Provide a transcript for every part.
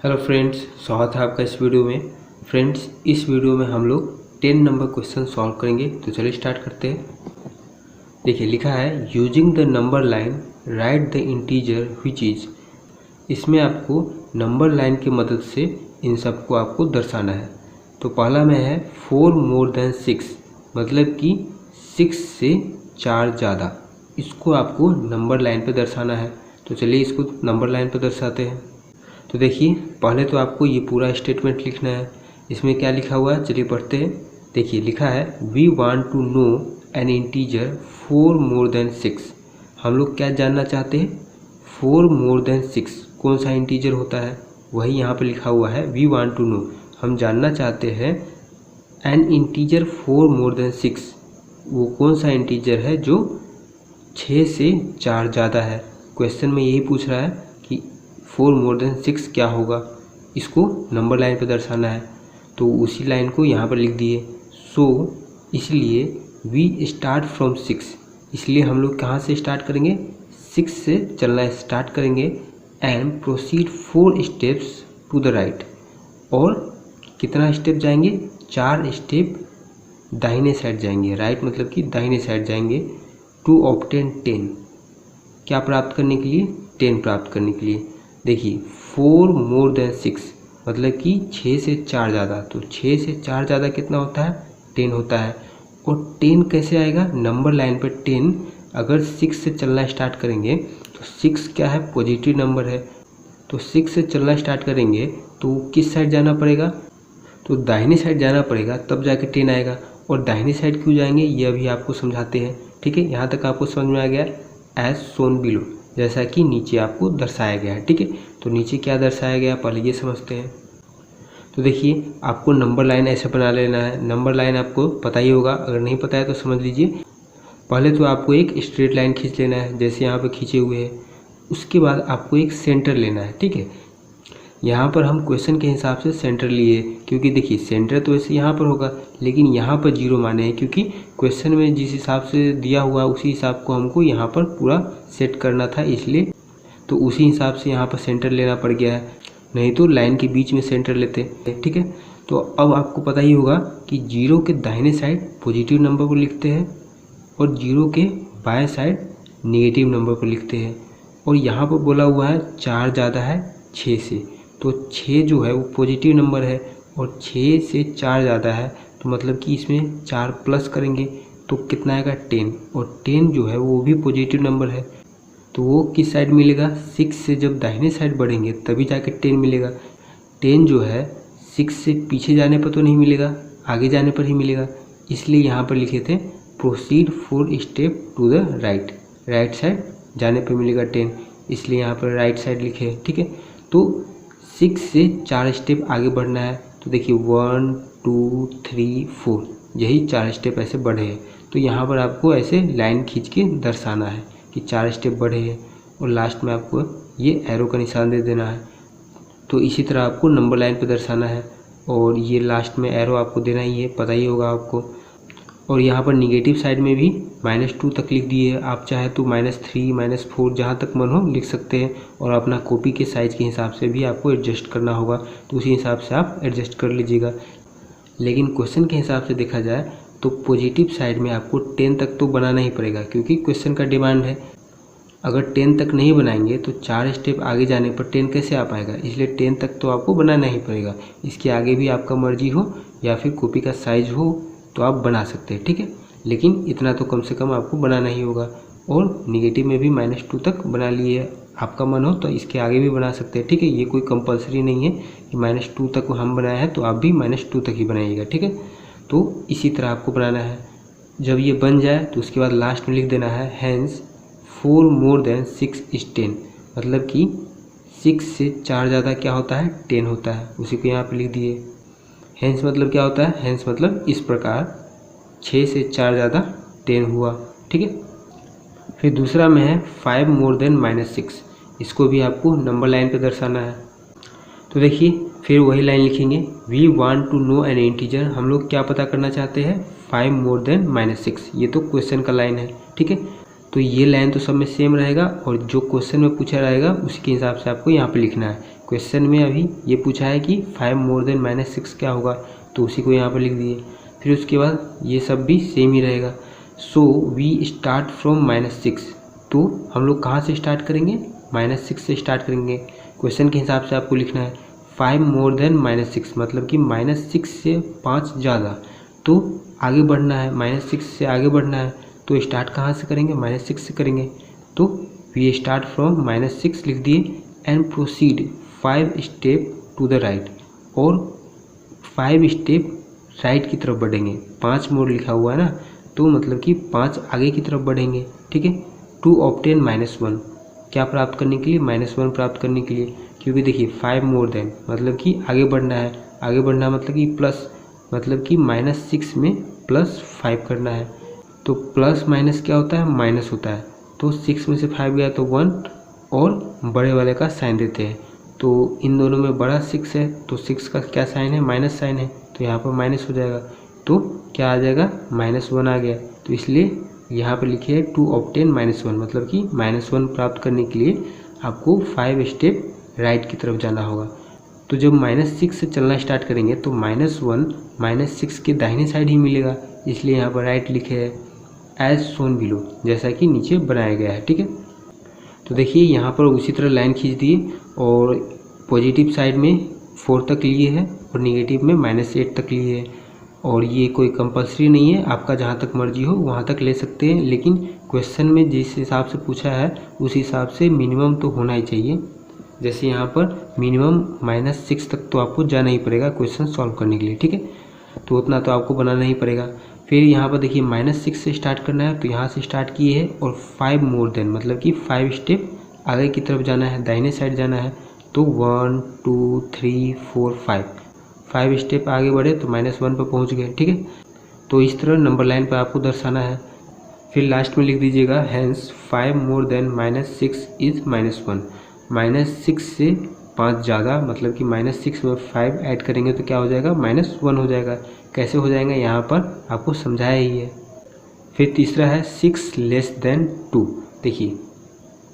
Hello friends, स्वागत है आपका इस वीडियो में। फ्रेंड्स, इस वीडियो में हम लोग 10 नंबर क्वेश्चन सॉल्व करेंगे। तो चलिए स्टार्ट करते हैं। देखिए लिखा है using the number line right the integer which is. इसमें आपको नंबर लाइन की मदद से इन सबको आपको दर्शाना है। तो पहला में है 4 मोर देन 6, मतलब कि 6 से 4 ज़्यादा। इसको आपको नंबर लाइन पर दर्शाना है। तो चलिए इसको नंबर लाइन पर दर्शाते हैं। तो देखिए पहले तो आपको ये पूरा स्टेटमेंट लिखना है। इसमें क्या लिखा हुआ है, चलिए पढ़ते हैं। देखिए लिखा है we want to know an integer 4 more than 6। हम लोग क्या जानना चाहते हैं, 4 मोर देन 6 कौन सा इंटीजर होता है, वही यहाँ पे लिखा हुआ है। वी वांट टू नो, हम जानना चाहते हैं एन इंटीजर 4 मोर देन 6, वो कौन सा इंटीजर है जो 6 से 4 ज़्यादा है। क्वेश्चन में यही पूछ रहा है कि 4 मोर देन 6 क्या होगा, इसको नंबर लाइन पर दर्शाना है। तो उसी लाइन को यहाँ पर लिख दिए। सो इसलिए वी स्टार्ट फ्रॉम 6, इसलिए हम लोग कहाँ से स्टार्ट करेंगे, 6 से चलना स्टार्ट करेंगे। And proceed 4 steps to the right, और कितना स्टेप जाएंगे, 4 स्टेप दाहिने साइड जाएंगे। राइट मतलब कि दाहिने साइड जाएंगे। टू ऑब्टेन 10, क्या प्राप्त करने के लिए, 10 प्राप्त करने के लिए। देखिए 4 मोर देन 6 मतलब कि 6 से 4 ज़्यादा। तो 6 से 4 ज़्यादा कितना होता है, 10 होता है। और 10 कैसे आएगा, नंबर लाइन पर 10 अगर 6 से चलना स्टार्ट करेंगे तो 6 क्या है, पॉजिटिव नंबर है। तो 6 से चलना स्टार्ट करेंगे तो किस साइड जाना पड़ेगा, तो दाहिने साइड जाना पड़ेगा, तब जाके 10 आएगा। और दाहिने साइड क्यों जाएंगे ये अभी आपको समझाते हैं। ठीक है, यहाँ तक आपको समझ में आ गया। एज सोन बिलो, जैसा कि नीचे आपको दर्शाया गया है। ठीक है, तो नीचे क्या दर्शाया गया पहले ये समझते हैं। तो देखिए आपको नंबर लाइन ऐसे बना लेना है। नंबर लाइन आपको पता ही होगा, अगर नहीं पता है तो समझ लीजिए। पहले तो आपको एक स्ट्रेट लाइन खींच लेना है, जैसे यहाँ पे खींचे हुए हैं। उसके बाद आपको एक सेंटर लेना है। ठीक है, यहाँ पर हम क्वेश्चन के हिसाब से सेंटर लिए, क्योंकि देखिए सेंटर तो ऐसे यहाँ पर होगा, लेकिन यहाँ पर 0 माने हैं, क्योंकि क्वेश्चन में जिस हिसाब से दिया हुआ उसी हिसाब को हमको यहाँ पर पूरा सेट करना था, इसलिए तो उसी हिसाब से यहाँ पर सेंटर लेना पड़ गया है। नहीं तो लाइन के बीच में सेंटर लेते। ठीक है, तो अब आपको पता ही होगा कि 0 के दाहिने साइड पॉजिटिव नंबर को लिखते हैं और 0 के बाएं साइड नेगेटिव नंबर को लिखते हैं। और यहाँ पर बोला हुआ है 4 ज़्यादा है 6 से, तो 6 जो है वो पॉजिटिव नंबर है और 6 से 4 ज़्यादा है, तो मतलब कि इसमें 4 प्लस करेंगे तो कितना आएगा, 10। और 10 जो है वो भी पॉजिटिव नंबर है, तो वो किस साइड मिलेगा, 6 से जब दाहिने साइड बढ़ेंगे तभी जाके 10 मिलेगा। 10 जो है 6 से पीछे जाने पर तो नहीं मिलेगा, आगे जाने पर ही मिलेगा। इसलिए यहाँ पर लिखे थे proceed 4 step to the right, right side जाने पर मिलेगा 10, इसलिए यहाँ पर राइट साइड लिखे। ठीक है, तो 6 से 4 स्टेप आगे बढ़ना है। तो देखिए 1 2 3 4, यही 4 स्टेप ऐसे बढ़े हैं। तो यहाँ पर आपको ऐसे लाइन खींच के दर्शाना है कि 4 स्टेप बढ़े हैं, और लास्ट में आपको ये एरो का निशान दे देना है। तो इसी तरह आपको नंबर लाइन पर दर्शाना है, और ये लास्ट में एरो आपको देना ही है, पता ही होगा आपको। और यहाँ पर निगेटिव साइड में भी -2 तक लिख दिए है। आप चाहे तो -3 -4 जहाँ तक मन हो लिख सकते हैं, और अपना कॉपी के साइज़ के हिसाब से भी आपको एडजस्ट करना होगा, तो उसी हिसाब से आप एडजस्ट कर लीजिएगा। लेकिन क्वेश्चन के हिसाब से देखा जाए तो पॉजिटिव साइड में आपको 10 तक तो बनाना ही पड़ेगा, क्योंकि क्वेश्चन का डिमांड है। अगर 10 तक नहीं बनाएंगे तो 4 स्टेप आगे जाने पर 10 कैसे आ पाएगा, इसलिए 10 तक तो आपको बनाना ही पड़ेगा। इसके आगे भी आपका मर्जी हो या फिर कॉपी का साइज़ हो तो आप बना सकते हैं। ठीक है, लेकिन इतना तो कम से कम आपको बनाना ही होगा। और निगेटिव में भी -2 तक बना लिए, आपका मन हो तो इसके आगे भी बना सकते हैं। ठीक है, ये कोई कंपलसरी नहीं है कि -2 तक हम बनाए हैं तो आप भी -2 तक ही बनाइएगा। ठीक है, तो इसी तरह आपको बनाना है। जब ये बन जाए तो उसके बाद लास्ट में लिख देना है हैंस 4 मोर देन 6 इज 10, मतलब कि 6 से 4 ज़्यादा क्या होता है, 10 होता है। उसी को यहाँ पे लिख दिए। हैंस मतलब क्या होता है, हैंस मतलब इस प्रकार 6 से 4 ज़्यादा 10 हुआ। ठीक है, फिर दूसरा में है 5 मोर देन -6, इसको भी आपको नंबर लाइन पे दर्शाना है। तो देखिए फिर वही लाइन लिखेंगे, we want to know an integer, हम लोग क्या पता करना चाहते हैं, 5 मोर देन -6। ये तो क्वेश्चन का लाइन है। ठीक है, तो ये लाइन तो सब में सेम रहेगा और जो क्वेश्चन में पूछा रहेगा उसी के हिसाब से आपको यहाँ पे लिखना है। क्वेश्चन में अभी ये पूछा है कि 5 मोर देन -6 क्या होगा, तो उसी को यहाँ पर लिख दिए। फिर उसके बाद ये सब भी सेम ही रहेगा। सो वी स्टार्ट फ्रॉम -6, तो हम लोग कहाँ से स्टार्ट करेंगे, -6 से स्टार्ट करेंगे। क्वेश्चन के हिसाब से आपको लिखना है 5 मोर देन -6, मतलब कि -6 से 5 ज़्यादा, तो आगे बढ़ना है, -6 से आगे बढ़ना है। तो स्टार्ट कहाँ से करेंगे, -6 से करेंगे। तो वी स्टार्ट फ्रॉम -6 लिख दिए and proceed 5 step to the right, और 5 स्टेप राइट की तरफ बढ़ेंगे। 5 मोड़ लिखा हुआ है ना, तो मतलब कि 5 आगे की तरफ बढ़ेंगे, ठीक है। टू ऑब्टेन -1, क्या प्राप्त करने के लिए, -1 प्राप्त करने के लिए, क्योंकि देखिए 5 मोर देन मतलब कि आगे बढ़ना है, आगे बढ़ना मतलब कि प्लस, मतलब कि -6 में +5 करना है। तो प्लस माइनस क्या होता है, माइनस होता है। तो 6 में से 5 गया तो 1, और बड़े वाले का साइन देते हैं। तो इन दोनों में बड़ा 6 है, तो 6 का क्या साइन है, माइनस साइन है, तो यहाँ पर माइनस हो जाएगा। तो क्या आ जाएगा, -1 आ गया। तो इसलिए यहाँ पर लिखे है टू ऑब्टेन -1, मतलब कि -1 प्राप्त करने के लिए आपको 5 स्टेप राइट की तरफ जाना होगा। तो जब -6 से चलना स्टार्ट करेंगे तो -1 -6 के दाहिने साइड ही मिलेगा, इसलिए यहाँ पर राइट लिखे है एज शोन बिलो, जैसा कि नीचे बनाया गया है, ठीक है। तो देखिए यहाँ पर उसी तरह लाइन खींच दिए और पॉजिटिव साइड में 4 तक लिए है और निगेटिव में -8 तक लिए है। और ये कोई कंपलसरी नहीं है, आपका जहाँ तक मर्जी हो वहाँ तक ले सकते हैं, लेकिन क्वेश्चन में जिस हिसाब से पूछा है उस हिसाब से मिनिमम तो होना ही चाहिए। जैसे यहाँ पर मिनिमम -6 तक तो आपको जाना ही पड़ेगा क्वेश्चन सॉल्व करने के लिए, ठीक है। तो उतना तो आपको बनाना ही पड़ेगा। फिर यहाँ पर देखिए -6 से स्टार्ट करना है, तो यहाँ से स्टार्ट किए हैं और 5 मोर देन मतलब कि 5 स्टेप आगे की तरफ जाना है, दाहिने साइड जाना है। तो 1 2 3 4 5 स्टेप आगे बढ़े तो -1 पर पहुँच गए, ठीक है। तो इस तरह नंबर लाइन पर आपको दर्शाना है। फिर लास्ट में लिख दीजिएगा हैंस 5 मोर देन -6 इज -1, -6 से 5 ज़्यादा, मतलब कि -6 में 5 ऐड करेंगे तो क्या हो जाएगा, -1 हो जाएगा। कैसे हो जाएगा यहाँ पर आपको समझाया ही है। फिर तीसरा है 6 लेस देन 2, देखिए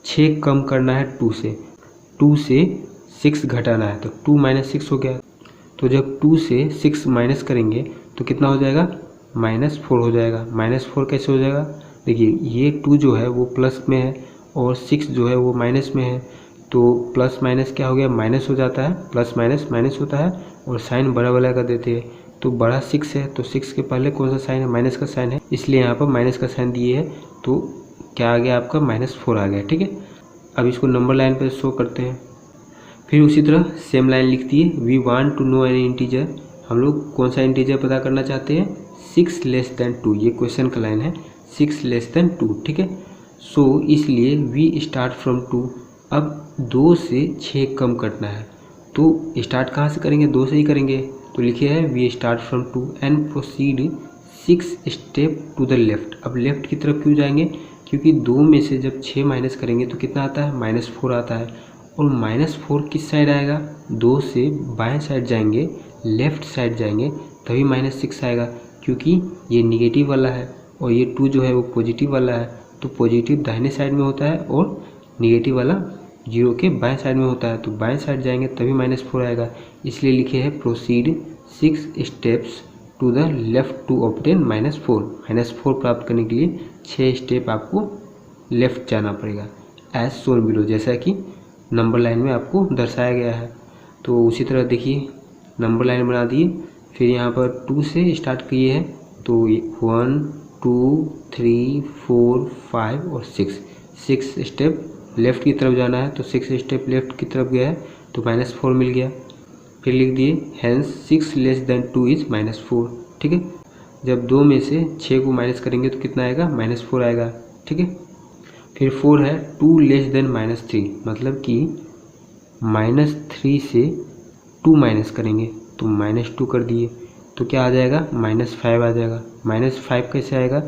6 कम करना है 2 से 6 घटाना है, तो 2 - 6 हो गया। तो जब 2 से 6 माइनस करेंगे तो कितना हो जाएगा, -4 हो जाएगा। -4 कैसे हो जाएगा, देखिए ये 2 जो है वो प्लस में है और 6 जो है वो माइनस में है, तो प्लस माइनस क्या हो गया, माइनस हो जाता है, प्लस माइनस माइनस होता है और साइन बड़ा वाला का देते हैं। तो बड़ा 6 है, तो 6 के पहले कौन सा साइन है, माइनस का साइन है, इसलिए यहाँ पर माइनस का साइन दिए है। तो क्या आ गया आपका, -4 आ गया, ठीक है। अब इसको नंबर लाइन पर शो करते हैं। फिर उसी तरह सेम लाइन लिख दिए, we want to know an integer, हम लोग कौन सा इंटीजर पता करना चाहते हैं, 6 लेस देन 2, ये क्वेश्चन का लाइन है, 6 लेस देन 2, ठीक है। सो इसलिए वी स्टार्ट फ्रॉम 2, अब 2 से 6 कम करना है, तो स्टार्ट कहाँ से करेंगे, 2 से ही करेंगे। तो लिखे है we start from 2 and proceed 6 step to the left. अब लेफ्ट की तरफ क्यों जाएंगे, क्योंकि 2 में से जब 6 माइनस करेंगे तो कितना आता है, -4 आता है। और -4 किस साइड आएगा, 2 से बाएं साइड जाएंगे, लेफ्ट साइड जाएंगे, तभी -6 आएगा, क्योंकि ये निगेटिव वाला है और ये 2 जो है वो पॉजिटिव वाला है। तो पॉजिटिव दाहिने साइड में होता है और निगेटिव वाला 0 के बाएं साइड में होता है, तो बाएं साइड जाएंगे तभी -4 आएगा। इसलिए लिखे है proceed 6 steps to the left to obtain -4 प्राप्त करने के लिए 6 स्टेप आपको लेफ्ट जाना पड़ेगा एज शोन बिलो, जैसा कि नंबर लाइन में आपको दर्शाया गया है। तो उसी तरह देखिए नंबर लाइन बना दिए। फिर यहाँ पर 2 से स्टार्ट किए हैं, तो 1 2 3 4 5 और 6 स्टेप लेफ़्ट की तरफ जाना है, तो 6 स्टेप लेफ़्ट की तरफ गया है तो -4 मिल गया। फिर लिख दिए हैंस 6 लेस देन 2 इज -4, ठीक है। जब 2 में से 6 को माइनस करेंगे तो कितना आएगा, -4 आएगा, ठीक है। फिर 4 है 2 लेस देन -3, मतलब कि -3 से 2 माइनस करेंगे तो -2 कर दिए, तो क्या आ जाएगा, -5 आ जाएगा। -5 कैसे आएगा,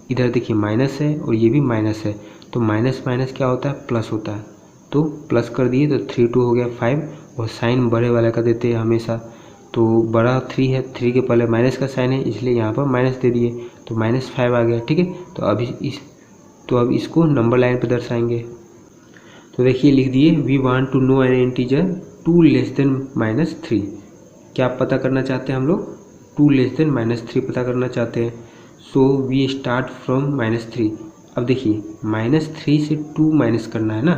इधर देखिए माइनस है और ये भी माइनस है, तो माइनस माइनस क्या होता है, प्लस होता है, तो प्लस कर दिए तो 3 2 हो गया 5, और साइन बड़े वाला का देते हैं हमेशा। तो बड़ा 3 है, 3 के पहले माइनस का साइन है, इसलिए यहाँ पर माइनस दे दिए, तो -5 आ गया, ठीक है। तो अभी इस तो अब इसको नंबर लाइन पे दर्शाएंगे। तो देखिए लिख दिए we want to know an integer 2 less than -3। क्या पता करना चाहते हैं हम लोग? 2 लेस देन -3 पता करना चाहते हैं। So we start from -3। अब देखिए -3 से 2 माइनस करना है ना,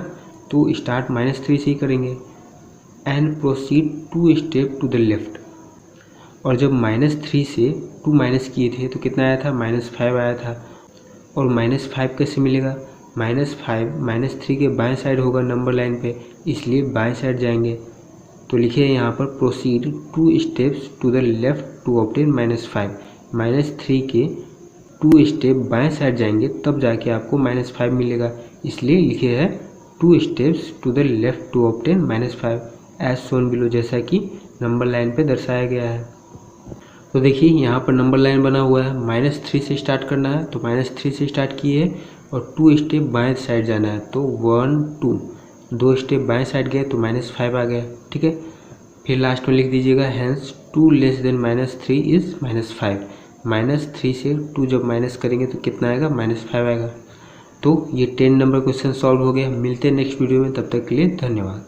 तो स्टार्ट -3 से ही करेंगे। And proceed 2 step to the left. और जब -3 से 2 माइनस किए थे तो कितना आया था? -5 आया था। और -5 कैसे मिलेगा? -5 -3 के बाएं साइड होगा नंबर लाइन पे, इसलिए बाएं साइड जाएंगे। तो लिखिए यहाँ पर proceed 2 steps to the left to obtain -5। -3 के 2 स्टेप बाएं साइड जाएंगे तब जाके आपको -5 मिलेगा, इसलिए लिखे है 2 steps to the left to obtain -5 as shown below, जैसा कि नंबर लाइन पे दर्शाया गया है। तो देखिए यहाँ पर नंबर लाइन बना हुआ है, -3 से स्टार्ट करना है तो -3 से स्टार्ट किए और 2 स्टेप बाएं साइड जाना है, तो 1 2 2 स्टेप बाएं साइड गए तो -5 आ गया। ठीक है, फिर लास्ट में लिख दीजिएगा हैंस 2 लेस देन -3 इज -5। -3 से 2 जब माइनस करेंगे तो कितना आएगा? -5 आएगा। तो ये 10 नंबर क्वेश्चन सॉल्व हो गया। मिलते हैं नेक्स्ट वीडियो में, तब तक के लिए धन्यवाद।